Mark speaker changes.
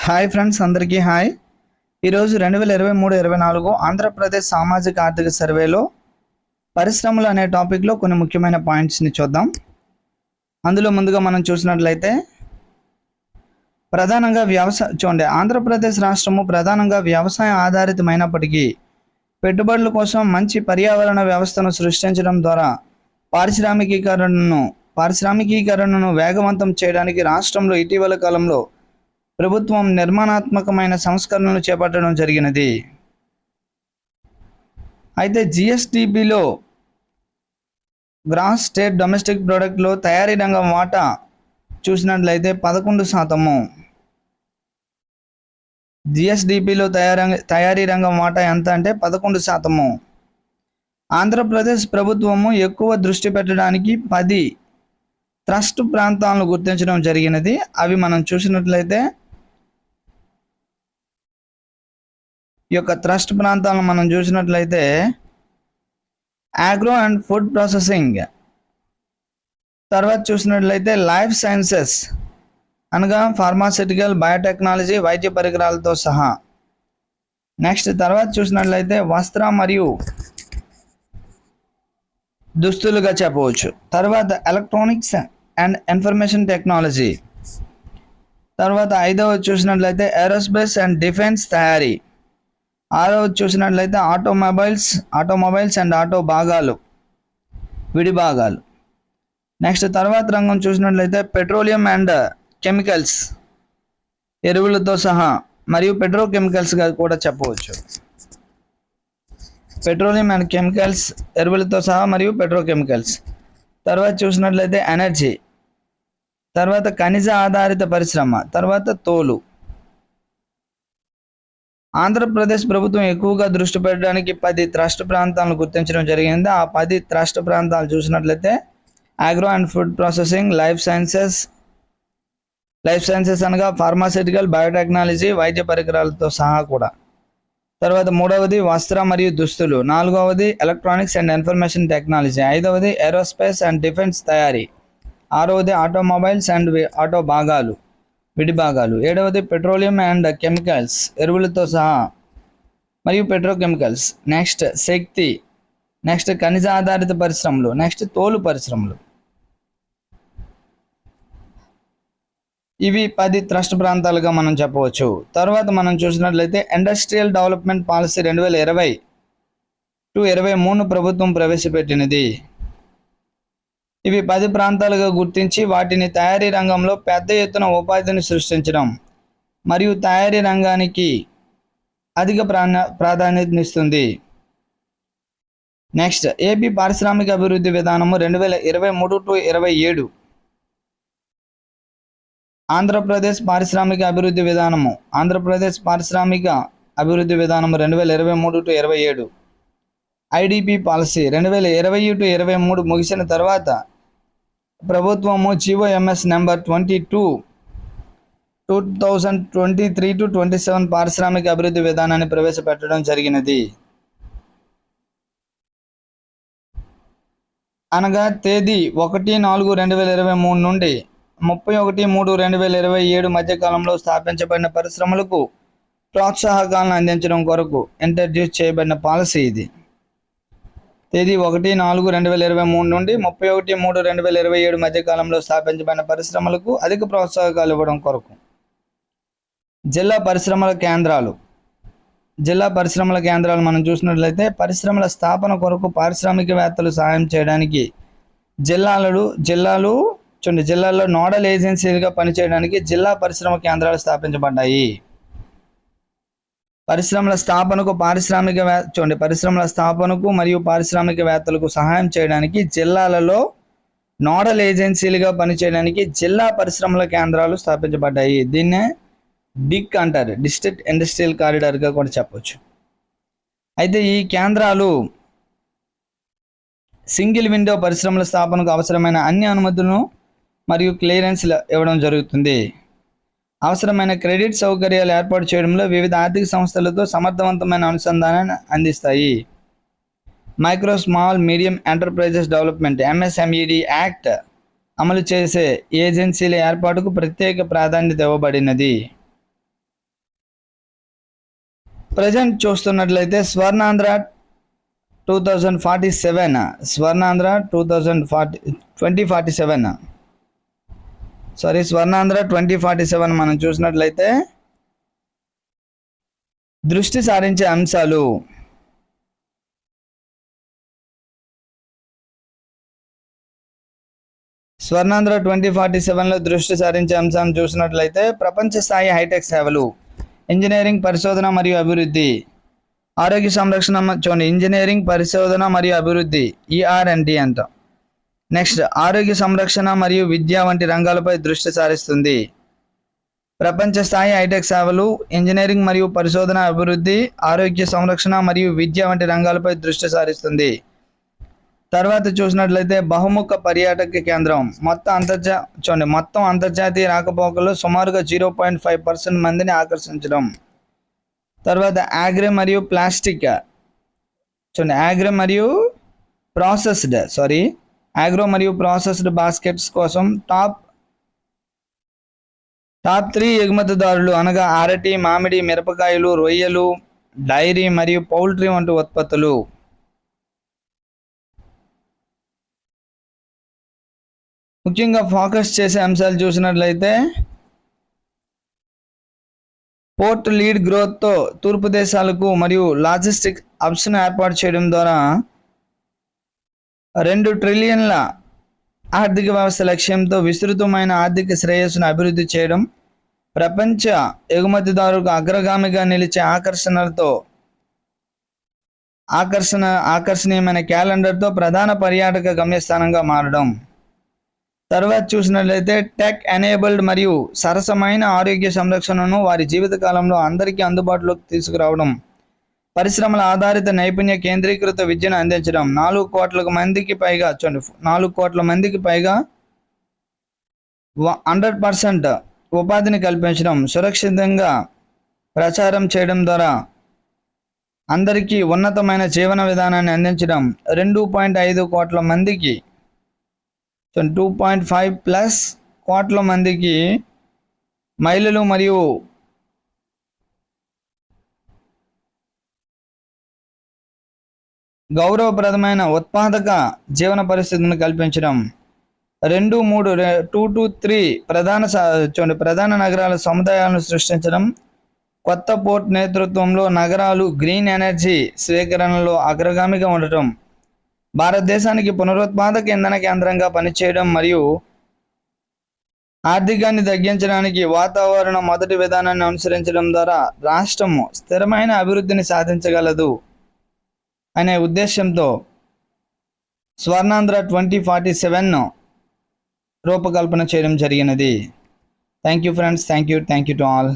Speaker 1: Hi friends, అందరికీ hi. ఈరోజు 2023-24 ఆంధ్రప్రదేశ్ సామాజిక ఆర్థిక సర్వేలో పరిశ్రమలు అనే టాపిక్లో కొన్ని ముఖ్యమైన పాయింట్స్ని చూద్దాం. అందులో ముందుగా మనం చూసినట్లయితే ప్రధానంగా చూడండి, ఆంధ్రప్రదేశ్ రాష్ట్రము ప్రధానంగా వ్యవసాయ ఆధారితమైనప్పటికీ పెట్టుబడుల కోసం మంచి పర్యావరణ వ్యవస్థను సృష్టించడం ద్వారా పారిశ్రామికీకరణను వేగవంతం చేయడానికి రాష్ట్రంలో ఇటీవల కాలంలో ప్రభుత్వం నిర్మాణాత్మకమైన సంస్కరణలు చేపట్టడం జరిగినది. అయితే జిఎస్టిపిలో గ్రాస్ స్టేట్ డొమెస్టిక్ ప్రొడక్ట్లో తయారీ రంగం వాటా చూసినట్లయితే 11%. జిఎస్డిపిలో తయారీ రంగం వాటా ఎంత అంటే 11%. ఆంధ్రప్రదేశ్ ప్రభుత్వము ఎక్కువ దృష్టి పెట్టడానికి 10 ట్రస్ట్ ప్రాంతాలను గుర్తించడం జరిగినది. అవి మనం చూసినట్లయితే ఈ యొక్క ట్రస్ట్ ప్రాంతాలను మనం చూసినట్లయితే అగ్రో అండ్ ఫుడ్ ప్రాసెసింగ్, తర్వాత చూసినట్లయితే లైఫ్ సైన్సెస్ అనగా ఫార్మాస్యూటికల్, బయోటెక్నాలజీ, వైద్య పరికరాలతో సహా. నెక్స్ట్ తర్వాత చూసినట్లయితే వస్త్ర మరియు దుస్తులుగా చెప్పవచ్చు. తర్వాత ఎలక్ట్రానిక్స్ అండ్ ఇన్ఫర్మేషన్ టెక్నాలజీ. తర్వాత 5వ చూసినట్లయితే ఏరోస్పేస్ అండ్ డిఫెన్స్ తయారీ. 6వ చూసినట్లయితే ఆటోమొబైల్స్ అండ్ ఆటో భాగాలు, విడి భాగాలు. నెక్స్ట్ తర్వాత రంగం చూసినట్లయితే పెట్రోలియం అండ్ కెమికల్స్, ఎరువులతో సహా మరియు పెట్రోకెమికల్స్గా కూడా చెప్పవచ్చు. పెట్రోలియం అండ్ కెమికల్స్, ఎరువులతో సహా మరియు పెట్రోకెమికల్స్. తర్వాత చూసినట్లయితే ఎనర్జీ, తర్వాత ఖనిజ ఆధారిత పరిశ్రమ, తర్వాత తోలు. ఆంధ్రప్రదేశ్ ప్రభుత్వం ఎక్కువగా దృష్టి పెట్టడానికి 10 ట్రస్ట్ ప్రాంతాలను గుర్తించడం జరిగింది. ఆ 10 ట్రస్ట్ ప్రాంతాలు చూసినట్లయితే agro and food processing, life sciences అనగా ఫార్మాస్యూటికల్, బయోటెక్నాలజీ, వైద్య పరికరాలతో సహా కూడా. తర్వాత 3వది వస్త్ర మరియు దుస్తులు. 4వది ఎలక్ట్రానిక్స్ అండ్ ఇన్ఫర్మేషన్ టెక్నాలజీ. 5వది ఏరోస్పేస్ అండ్ డిఫెన్స్ తయారీ. 6వది ఆటోమొబైల్స్ అండ్ ఆటో భాగాలు, విడి భాగాలు. 7వది పెట్రోలియం అండ్ కెమికల్స్, ఎరువులతో సహా మరియు పెట్రోకెమికల్స్. నెక్స్ట్ శక్తి, నెక్స్ట్ ఖనిజ ఆధారిత పరిశ్రమలు, నెక్స్ట్ తోలు పరిశ్రమలు. ఇవి 10 ట్రస్ట్ ప్రాంతాలుగా మనం చెప్పవచ్చు. తర్వాత మనం చూసినట్లయితే ఇండస్ట్రియల్ డెవలప్మెంట్ పాలసీ 2020-23 ప్రభుత్వం ప్రవేశపెట్టినది. ఇవి 10 ప్రాంతాలుగా గుర్తించి వాటిని తయారీ రంగంలో పెద్ద ఎత్తున ఉపాధిని సృష్టించడం మరియు తయారీ రంగానికి అధిక ప్రాధాన్యతనిస్తుంది. నెక్స్ట్ ఏపీ పారిశ్రామిక అభివృద్ధి విధానము 2023-27. ఆంధ్రప్రదేశ్ పారిశ్రామిక అభివృద్ధి విధానము 2023-27. ఐడిపి పాలసీ 2020-23 ముగిసిన తర్వాత ప్రభుత్వము GOMS నెంబర్ 22/2023-27 పారిశ్రామిక అభివృద్ధి విధానాన్ని ప్రవేశపెట్టడం జరిగినది. అనగా తేదీ 1/4/2023 నుండి 31/3/2027 మధ్యకాలంలో స్థాపించబడిన పరిశ్రమలకు ప్రోత్సాహకాలను అందించడం కొరకు ఇంట్రడ్యూస్ చేయబడిన పాలసీ ఇది. తేదీ 1/4/2023 నుండి 31/3/2027 మధ్యకాలంలో స్థాపించబడిన పరిశ్రమలకు అధిక ప్రోత్సాహకాలు ఇవ్వడం కొరకు. జిల్లా పరిశ్రమల కేంద్రాలు మనం చూసినట్లయితే పరిశ్రమల స్థాపన కొరకు పారిశ్రామికవేత్తలు సహాయం చేయడానికి జిల్లాల్లో నోడల్ ఏజెన్సీలుగా పనిచేయడానికి జిల్లా పరిశ్రమ కేంద్రాలు స్థాపించబడ్డాయి. పరిశ్రమల స్థాపనకు మరియు పారిశ్రామికవేత్తలకు సహాయం చేయడానికి జిల్లాలలో నోడల్ ఏజెన్సీలుగా పనిచేయడానికి జిల్లా పరిశ్రమల కేంద్రాలు స్థాపించబడ్డాయి. దీన్నే డిక్ అంటారు, డిస్ట్రిక్ట్ ఇండస్ట్రియల్ కారిడార్గా కూడా చెప్పవచ్చు. అయితే ఈ కేంద్రాలు సింగిల్ విండో పరిశ్రమల స్థాపనకు అవసరమైన అన్ని అనుమతులను మరియు క్లియరెన్స్లు ఇవ్వడం జరుగుతుంది. అవసరమైన క్రెడిట్ సౌకర్యాలు ఏర్పాటు చేయడంలో వివిధ ఆర్థిక సంస్థలతో సమర్థవంతమైన అనుసంధానాన్ని అందిస్తాయి. Micro small medium enterprises development MSMED act అమలు చేసే ఏజెన్సీల ఏర్పాటుకు ప్రత్యేక ప్రాధాన్యత ఇవ్వబడినది. ప్రజెంట్ చూస్తున్నట్లయితే స్వర్ణాంధ్ర 2047, స్వర్ణాంధ్ర 2047 స్వర్ణాంధ్ర 2047 మనం చూసినట్లయితే దృష్టి సారించే అంశాలు. స్వర్ణాంధ్ర 2047లో దృష్టి సారించే అంశం చూసినట్లయితే ప్రపంచ స్థాయి హైటెక్ సేవలు, ఇంజనీరింగ్ పరిశోధన మరియు అభివృద్ధి, ఆరోగ్య సంరక్షణ చూడండి, ఇంజనీరింగ్ పరిశోధన మరియు అభివృద్ధి ER&D అంట. నెక్స్ట్ ఆరోగ్య సంరక్షణ మరియు విద్య వంటి రంగాలపై దృష్టి సారిస్తుంది. ప్రపంచ స్థాయి హైటెక్ సేవలు, ఇంజనీరింగ్ మరియు పరిశోధన అభివృద్ధి, ఆరోగ్య సంరక్షణ మరియు విద్య వంటి రంగాలపై దృష్టి సారిస్తుంది. తర్వాత చూసినట్లయితే బహుముఖ పర్యాటక కేంద్రం, మొత్తం అంతర్జాతీయ రాకపోకలు సుమారుగా 0.5% మందిని ఆకర్షించడం. తర్వాత ఆగ్రో మరియు ప్లాస్టిక్ ఆగ్రో మరియు ప్రాసెస్డ్ బాస్కెట్స్ కోసం టాప్ 3 ఎగుమతిదారులు అనగా అరటి, మామిడి, మిరపకాయలు, రొయ్యలు, డైరీ మరియు పౌల్ట్రీ వంటి ఉత్పత్తులు. ముఖ్యంగా ఫోకస్ చేసే అంశాలు చూసినట్లయితే పోర్ట్ లీడ్ గ్రోత్తో తూర్పు దేశాలకు మరియు లాజిస్టిక్ హబ్స్ను ఏర్పాటు చేయడం ద్వారా 2 ట్రిలియన్ల ఆర్థిక వ్యవస్థ లక్ష్యంతో విస్తృతమైన ఆర్థిక శ్రేయస్సును అభివృద్ధి చేయడం, ప్రపంచ ఎగుమతిదారులకు అగ్రగామిగా నిలిచే ఆకర్షణీయమైన క్యాలెండర్తో ప్రధాన పర్యాటక గమ్యస్థానంగా మారడం. తర్వాత చూసినట్లయితే టెక్ ఎనేబుల్డ్ మరియు సరసమైన ఆరోగ్య సంరక్షణను వారి జీవితకాలంలో అందరికీ అందుబాటులోకి తీసుకురావడం, పరిశ్రమల ఆధారిత నైపుణ్య కేంద్రీకృత విద్యను అందించడం, 4 కోట్ల మందికి పైగా 100% ఉపాధిని కల్పించడం, సురక్షితంగా ప్రచారం చేయడం ద్వారా అందరికీ ఉన్నతమైన జీవన విధానాన్ని అందించడం, 2.5 కోట్ల మందికి 2.5+ కోట్ల మందికి మహిళలు మరియు గౌరవప్రదమైన ఉత్పాదక జీవన పరిస్థితులను కల్పించడం, 2 to 3 ప్రధాన నగరాల సముదాయాలను సృష్టించడం, కొత్త పోర్ట్ నేతృత్వంలో నగరాలు గ్రీన్ ఎనర్జీ స్వీకరణలో అగ్రగామిగా ఉండటం, భారతదేశానికి పునరుత్పాదక ఇంధన కేంద్రంగా పనిచేయడం మరియు ఆర్థికాన్ని తగ్గించడానికి వాతావరణ మొదటి విధానాన్ని అనుసరించడం ద్వారా రాష్ట్రము స్థిరమైన అభివృద్ధిని సాధించగలదు అనే ఉద్దేశంతో స్వర్ణాంధ్ర 2047 రూపకల్పన చేయడం జరిగినది. Thank you friends, thank you to all.